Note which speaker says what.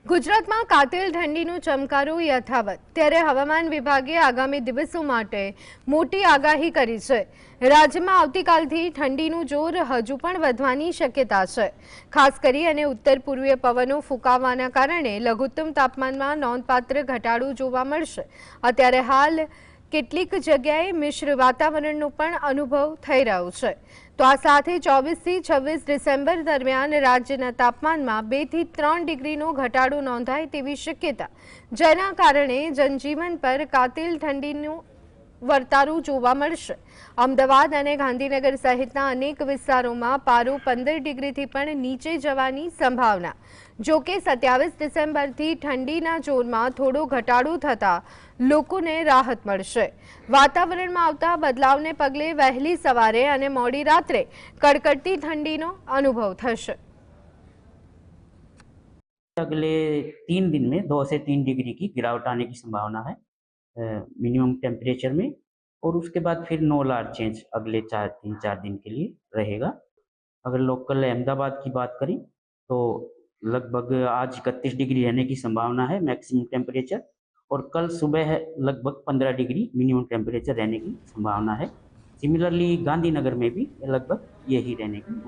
Speaker 1: ગુજરાતમાં કાતિલ ઠંડીનું ચમકારું યથાવત, ત્યારે હવામાન વિભાગે આગામી દિવસો માટે મોટી આગાહી કરી છે। રાજ્યમાં આવતીકાલથી ઠંડીનું જોર હજુ પણ વધવાની શક્યતા છે। ખાસ કરી અને ઉત્તર પૂર્વીય પવનો ફૂંકાવાના કારણે લઘુત્તમ તાપમાનમાં નોંધપાત્ર ઘટાડો જોવા મળશે। અત્યારે હાલ કેટલીક જગ્યાએ મિશ્ર વાતાવરણનો પણ અનુભવ થઈ રહ્યો છે। તો આ સાથે 24 થી 26 ડિસેમ્બર દરમિયાન રાજ્યના તાપમાનમાં 2 થી 3 ડિગ્રીનો ઘટાડો નોંધાય તેવી શક્યતા, જેના કારણે જનજીવન પર કાતિલ ઠંડીનું વર્તારું જોવા મળશે। અમદાવાદ અને ગાંધીનગર સહિતના અનેક વિસ્તારોમાં પારો 15 ડિગ્રીથી પણ નીચે જવાની સંભાવના। જો કે 27 ડિસેમ્બરથી ઠંડીના જોરમાં થોડો ઘટાડો થતાં લોકોને રાહત મળશે। વાતાવરણમાં આવતા બદલાવને પગલે વહેલી સવારે અને મોડી રાત્રે કડકડતી ठंडीનો अनुभव થશે।
Speaker 2: अगले 3 दिन में 2 से 3 डिग्री की गिरावट आने की संभावना है मिनिमम टेम्परेचर में। और उसके बाद फिर नो लार्ज चेंज अगले 4 दिन के लिए रहेगा। अगर लोकल अहमदाबाद की बात करें तो लगभग आज 31 डिग्री रहने की संभावना है मैक्सिमम टेम्परेचर, और कल सुबह लगभग 15 डिग्री मिनिमम टेम्परेचर रहने की संभावना है। सिमिलरली गांधीनगर में भी लगभग यही रहने की